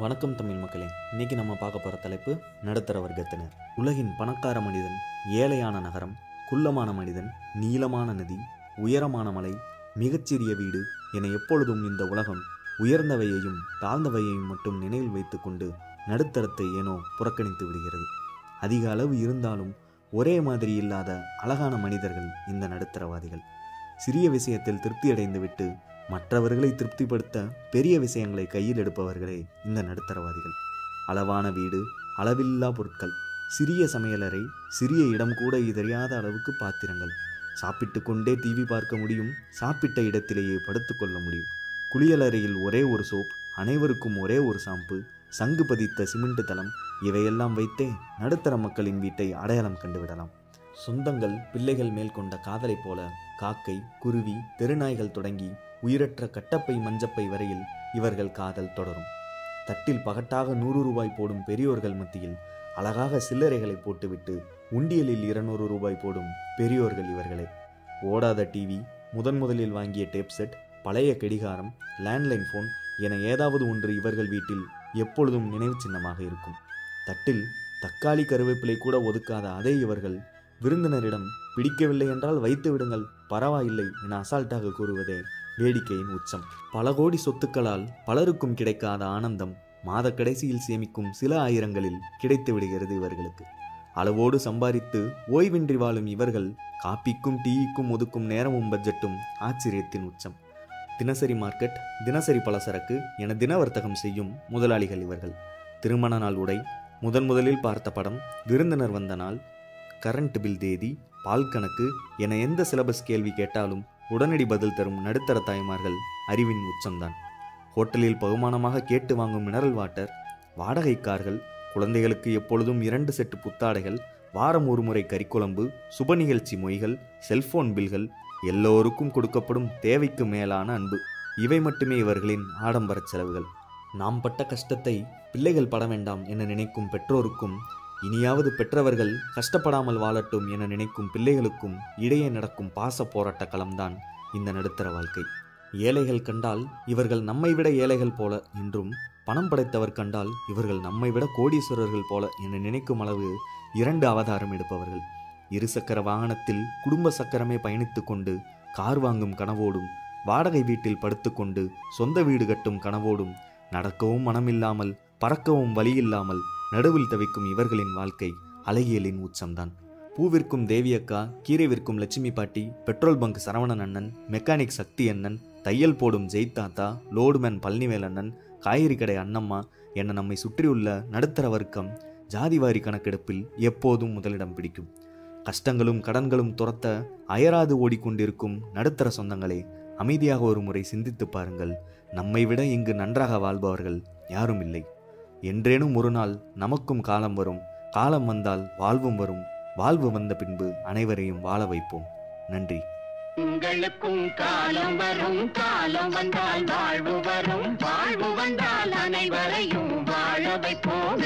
வணக்கம் தமிழ் மக்களே. இன்னைக்கு நம்ம பார்க்க போகிற தலைப்பு நடுத்தர வர்க்கத்தினர். உலகின் பணக்கார மனிதன், ஏழையான நகரம், குள்ளமான மனிதன், நீளமான நதி, உயரமான மலை, மிகச்சிறிய வீடு என எப்பொழுதும் இந்த உலகம் உயர்ந்தவையையும் தாழ்ந்தவையையும் மட்டும் நினைவில் வைத்து கொண்டு நடுத்தரத்தை ஏனோ புறக்கணித்து விடுகிறது. அதிக அளவு இருந்தாலும் ஒரே மாதிரி இல்லாத அழகான மனிதர்கள் இந்த நடுத்தரவாதிகள். சிறிய விஷயத்தில் திருப்தி அடைந்து விட்டு மற்றவர்களை திருப்திப்படுத்த பெரிய விஷயங்களை கையில் எடுப்பவர்களே இந்த நடுத்தரவாதிகள். அளவான வீடு, அளவில்லா பொருட்கள், சிறிய சமையலறை, சிறிய இடம் கூட தெரியாத அளவுக்கு பாத்திரங்கள், சாப்பிட்டு கொண்டே டிவி பார்க்க முடியும், சாப்பிட்ட இடத்திலேயே படுத்துக்கொள்ள முடியும், குளியலறையில் ஒரே ஒரு சோப், அனைவருக்கும் ஒரே ஒரு ஷாம்பு, சங்கு பதித்த சிமெண்ட் தளம், இவையெல்லாம் வைத்தே நடுத்தர மக்களின் வீட்டை அடையாளம் கண்டுவிடலாம். சொந்தங்கள் பிள்ளைகள் மேல் கொண்ட காதலை போல காக்கை, குருவி, தெருநாய்கள் தொடங்கி உயிரற்ற கட்டப்பை மஞ்சப்பை வரையில் இவர்கள் காதல் தொடரும். தட்டில் பகட்டாக 100 ரூபாய் போடும் பெரியோர்கள் மத்தியில் அழகாக சில்லறைகளை போட்டுவிட்டு உண்டியலில் 200 ரூபாய் போடும் பெரியோர்கள் இவர்களே. ஓடாத டிவி, முதலில் வாங்கிய டேப் செட், பழைய கடிகாரம், லேண்ட்லைன் போன் என ஏதாவது ஒன்று இவர்கள் வீட்டில் எப்பொழுதும் நினைவு சின்னமாக இருக்கும். தட்டில் தக்காளி கருவேப்பிலை கூட ஒதுக்காத அதே இவர்கள் விருந்தினரிடம் பிடிக்கவில்லை என்றால் வைத்து விடுங்கள், பரவாயில்லை என அசால்ட்டாக கூறுவதே வேடிக்கையின் உச்சம். பல கோடி சொத்துக்களால் பலருக்கும் கிடைக்காத ஆனந்தம் மாத கடைசியில் சேமிக்கும் சில ஆயிரங்களில் கிடைத்து விடுகிறது இவர்களுக்கு. அளவோடு சம்பாதித்து ஓய்வின்றி வாழும் இவர்கள் காப்பிக்கும் டீக்கும் ஒதுக்கும் நேரமும் பட்ஜெட்டும் ஆச்சரியத்தின் உச்சம். தினசரி மார்க்கெட், தினசரி பலசரக்கு என தினவர்த்தகம் செய்யும் முதலாளிகள் இவர்கள். திருமண நாள் உடை, முதலில் பார்த்த படம், விருந்தினர் வந்த நாள், கரண்ட் பில் தேதி, பால் கணக்கு என எந்த சிலபஸ் கேள்வி கேட்டாலும் உடனடி பதில் தரும் நடுத்தர தாய்மார்கள் அறிவின் உச்சம்தான். ஹோட்டலில் பகுமானமாக கேட்டு வாங்கும் மினரல் வாட்டர், வாடகை கார்கள், குழந்தைகளுக்கு எப்பொழுதும் 2 செட்டு புத்தாடைகள், வாரம் ஒரு முறை கறிக்குழம்பு, சுப நிகழ்ச்சி மொய்கள், செல்போன் பில்கள், எல்லோருக்கும் கொடுக்கப்படும் தேவைக்கு மேலான அன்பு, இவை மட்டுமே இவர்களின் ஆடம்பர செலவுகள். நாம் பட்ட கஷ்டத்தை பிள்ளைகள் பட வேண்டாம் என நினைக்கும் பெற்றோருக்கும், இனியாவது பெற்றவர்கள் கஷ்டப்படாமல் வாழட்டும் என நினைக்கும் பிள்ளைகளுக்கும் இடையே நடக்கும் பாச போராட்ட களம்தான் இந்த நடுத்தர வாழ்க்கை. ஏழைகள் கண்டால் இவர்கள் நம்மை விட ஏழைகள் போல என்றும், பணம் படைத்தவர் கண்டால் இவர்கள் நம்மை விட கோடீஸ்வரர்கள் போல என நினைக்கும் அளவு 2 அவதாரம் எடுப்பவர்கள். இருசக்கர வாகனத்தில் குடும்ப சக்கரமே பயணித்து கொண்டு கார் வாங்கும் கனவோடும், வாடகை வீட்டில் படுத்துக்கொண்டு சொந்த வீடு கட்டும் கனவோடும், நடக்கவும் மனமில்லாமல் பறக்கவும் வழியில்லாமல் நடுவில் தவிக்கும் இவர்களின் வாழ்க்கை அழகியலின் உச்சம்தான். பூவிற்கும் தேவியக்கா, கீரை விற்கும் லட்சுமி பாட்டி, பெட்ரோல் பங்க் சரவணன் அண்ணன், மெக்கானிக் சக்தி அண்ணன், தையல் போடும் ஜெய்தாத்தா, லோடுமேன் பழனிவேல் அண்ணன், காய்கறி கடை அண்ணம்மா என நம்மை சுற்றியுள்ள நடுத்தர வர்க்கம் ஜாதிவாரி கணக்கெடுப்பில் எப்போதும் முதலிடம் பிடிக்கும். கஷ்டங்களும் கடன்களும் துரத்த அயராது ஓடிக்கொண்டிருக்கும் நடுத்தர சொந்தங்களே, அமைதியாக ஒரு முறை சிந்தித்து பாருங்கள். நம்மை விட இங்கு நன்றாக வாழ்பவர்கள் யாரும் இல்லை. என்றேனும் ஒரு நாள் நமக்கும் காலம் வரும், காலம் வந்தால் வாழ்வும் வரும், வாழ்வு வந்த பின்பு அனைவரையும் வாழ வைப்போம். நன்றி. உங்களுக்கும் காலம் வரும், காலம் வந்தால் வாழ்வு வரும், வாழ்வு வந்தால் அனைவரையும் வாழ வைப்போம்.